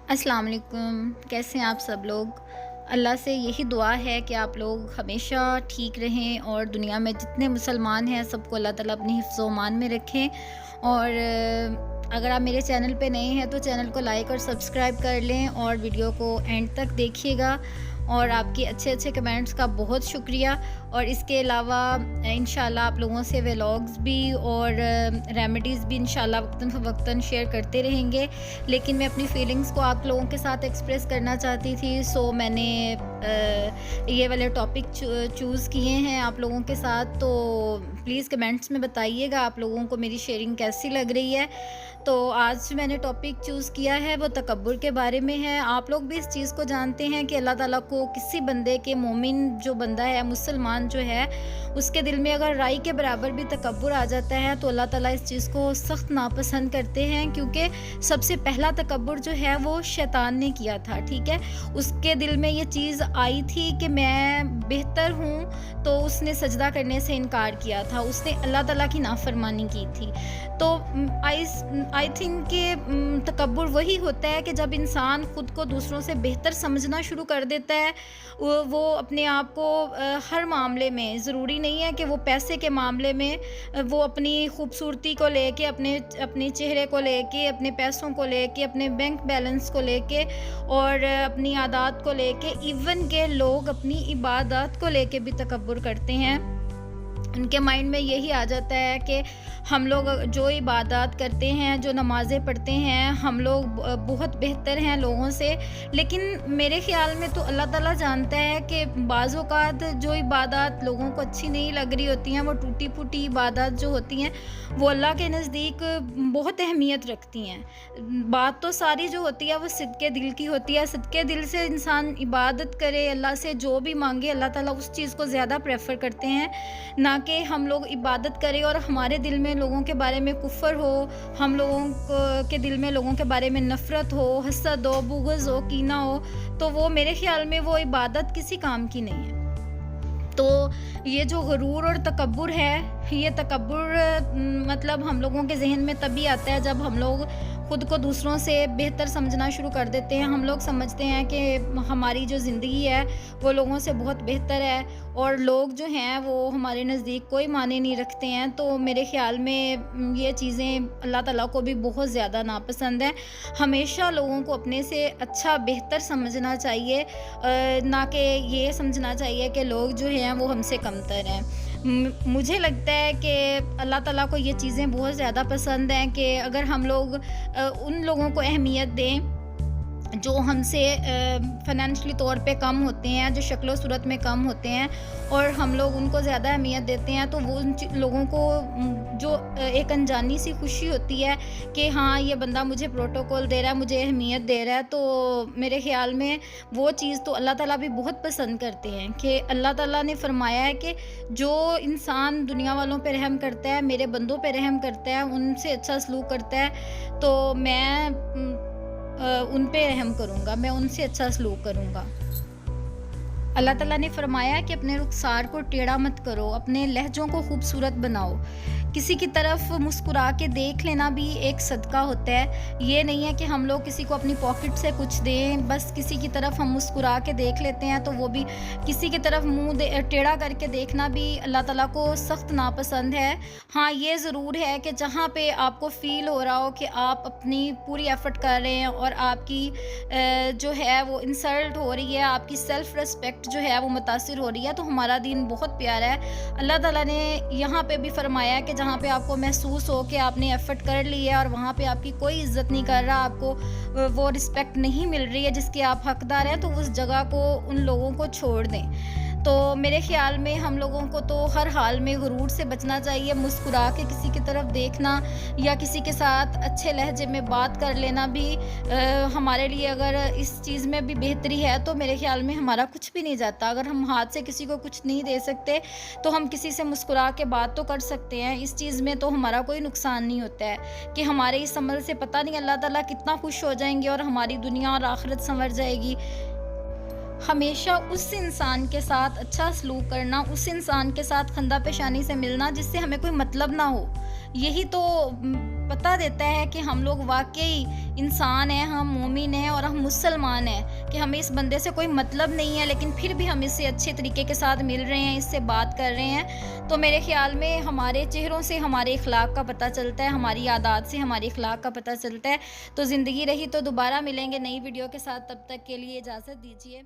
अस्सलाम वालेकुम। कैसे हैं आप सब लोग? अल्लाह से यही दुआ है कि आप लोग हमेशा ठीक रहें और दुनिया में जितने मुसलमान हैं सबको अल्लाह ताला अपनी हिफ्ज़ व अमान में रखें। और अगर आप मेरे चैनल पे नए हैं तो चैनल को लाइक और सब्सक्राइब कर लें और वीडियो को एंड तक देखिएगा। और आपके अच्छे कमेंट्स का बहुत शुक्रिया। और इसके अलावा इंशाल्लाह आप लोगों से व्लॉग्स भी और रेमेडीज़ भी इंशाल्लाह वक्तन शेयर करते रहेंगे। लेकिन मैं अपनी फीलिंग्स को आप लोगों के साथ एक्सप्रेस करना चाहती थी, सो मैंने ये वाले टॉपिक चूज़ किए हैं आप लोगों के साथ। तो प्लीज़ कमेंट्स में बताइएगा आप लोगों को मेरी शेयरिंग कैसी लग रही है। तो आज मैंने टॉपिक चूज़ किया है वो तकब्बुर के बारे में है। आप लोग भी इस चीज़ को जानते हैं कि अल्लाह ताला को किसी बंदे के मोमिन जो बंदा है, मुसलमान जो है, उसके दिल में अगर राई के बराबर भी तकब्बुर आ जाता है तो अल्लाह ताला इस चीज़ को सख्त नापसंद करते हैं। क्योंकि सबसे पहला तकब्बुर जो है वो शैतान ने किया था, ठीक है। उसके दिल में ये चीज़ आई थी कि मैं बेहतर हूँ, तो उसने सजदा करने से इनकार किया था, उसने अल्लाह ताला की नाफरमानी की थी। तो आई थिंक कि तकब्बुर वही होता है कि जब इंसान ख़ुद को दूसरों से बेहतर समझना शुरू कर देता है। वो अपने आप को हर मामले में, ज़रूरी नहीं है कि वो पैसे के मामले में, वो अपनी खूबसूरती को लेके, अपने चेहरे को लेके, अपने पैसों को लेके, अपने बैंक बैलेंस को लेके और अपनी आदत को लेके, इवन के लोग अपनी इबादत को लेके भी तकब्बुर करते हैं। उनके माइंड में यही आ जाता है कि हम लोग जो इबादत करते हैं, जो नमाज़ें पढ़ते हैं, हम लोग बहुत बेहतर हैं लोगों से। लेकिन मेरे ख़्याल में तो अल्लाह ताला जानता है कि बाज़ औक़ात जो इबादत लोगों को अच्छी नहीं लग रही होती हैं, वो टूटी फूटी इबादत जो होती हैं, वो अल्लाह के नज़दीक बहुत अहमियत रखती हैं। बात तो सारी जो होती है वो सिद्क़े दिल की होती है। सिद्क़े दिल से इंसान इबादत करे, अल्लाह से जो भी मांगे, अल्लाह ताला उस चीज़ को ज़्यादा प्रेफर करते हैं, ना कि हम लोग इबादत करें और हमारे दिल में लोगों के बारे में कुफ़र हो, हम लोगों के दिल में लोगों के बारे में नफ़रत हो, हसद हो, बुग़्ज़ हो, कीना हो। तो वो मेरे ख़्याल में वो इबादत किसी काम की नहीं है। तो ये जो गुरूर और तकब्बुर है, ये तकब्बुर मतलब हम लोगों के ज़हन में तभी आता है जब हम लोग ख़ुद को दूसरों से बेहतर समझना शुरू कर देते हैं। हम लोग समझते हैं कि हमारी जो ज़िंदगी है वो लोगों से बहुत बेहतर है और लोग जो हैं वो हमारे नज़दीक कोई मायने नहीं रखते हैं। तो मेरे ख़्याल में ये चीज़ें अल्लाह ताला को भी बहुत ज़्यादा नापसंद है। हमेशा लोगों को अपने से अच्छा बेहतर समझना चाहिए, ना कि ये समझना चाहिए कि लोग जो हैं वो हमसे कमतर हैं। मुझे लगता है कि अल्लाह ताला को ये चीज़ें बहुत ज़्यादा पसंद हैं कि अगर हम लोग उन लोगों को अहमियत दें जो हमसे फ़ाइनेंशियली तौर पे कम होते हैं, जो शक्ल व सूरत में कम होते हैं, और हम लोग उनको ज़्यादा अहमियत देते हैं, तो वो उन लोगों को जो एक अनजानी सी खुशी होती है कि हाँ, ये बंदा मुझे प्रोटोकॉल दे रहा है, मुझे अहमियत दे रहा है। तो मेरे ख़्याल में वो चीज़ तो अल्लाह ताला भी बहुत पसंद करते हैं कि अल्लाह ताला ने फ़रमाया है कि जो इंसान दुनिया वालों पे रहम करता है, मेरे बंदों पे रहम करता है, उनसे अच्छा सलूक करता है, तो मैं उन पे रहम करूँगा, मैं उनसे अच्छा सलूक करूँगा। अल्लाह ताला ने फ़रमाया कि अपने रुख़सार को टेढ़ा मत करो, अपने लहज़ों को खूबसूरत बनाओ। किसी की तरफ मुस्कुरा के देख लेना भी एक सदका होता है। ये नहीं है कि हम लोग किसी को अपनी पॉकेट से कुछ दें, बस किसी की तरफ हम मुस्कुरा के देख लेते हैं, तो वो भी किसी की तरफ मुँह टेढ़ा करके देखना भी अल्लाह ताला को सख्त नापसंद है। हाँ, ये ज़रूर है कि जहाँ पे आपको फ़ील हो रहा हो कि आप अपनी पूरी एफ़र्ट कर रहे हैं और आपकी जो है वो इंसल्ट हो रही है, आपकी सेल्फ़ रिस्पेक्ट जो है वो मुतासिर हो रही है, तो हमारा दीन बहुत प्यारा है। अल्लाह ताला ने यहाँ पे भी फ़रमाया कि जहाँ पे आपको महसूस हो कि आपने एफ़र्ट कर ली है और वहाँ पे आपकी कोई इज़्ज़त नहीं कर रहा, आपको वो रिस्पेक्ट नहीं मिल रही है जिसके आप हकदार हैं, तो उस जगह को उन लोगों को छोड़ दें। तो मेरे ख़्याल में हम लोगों को तो हर हाल में गुरूर से बचना चाहिए। मुस्कुरा के किसी की तरफ देखना या किसी के साथ अच्छे लहजे में बात कर लेना भी हमारे लिए, अगर इस चीज़ में भी बेहतरी है, तो मेरे ख़्याल में हमारा कुछ भी नहीं जाता। अगर हम हाथ से किसी को कुछ नहीं दे सकते तो हम किसी से मुस्कुरा के बात तो कर सकते हैं। इस चीज़ में तो हमारा कोई नुकसान नहीं होता है कि हमारे इस अमल से पता नहीं अल्लाह ताला कितना खुश हो जाएंगे और हमारी दुनिया और आखिरत संवर जाएगी। हमेशा उस इंसान के साथ अच्छा सलूक करना, उस इंसान के साथ खंदा पेशानी से मिलना जिससे हमें कोई मतलब ना हो, यही तो बता देता है कि हम लोग वाक़ई इंसान हैं, हम मोमिन हैं और हम मुसलमान हैं, कि हमें इस बंदे से कोई मतलब नहीं है, लेकिन फिर भी हम इससे अच्छे तरीके के साथ मिल रहे हैं, इससे बात कर रहे हैं। तो मेरे ख़्याल में हमारे चेहरों से हमारे इख़लाक़ का पता चलता है, हमारी आदत से हमारे इख़लाक़ का पता चलता है। तो ज़िंदगी रही तो दोबारा मिलेंगे नई वीडियो के साथ, तब तक के लिए इजाज़त दीजिए।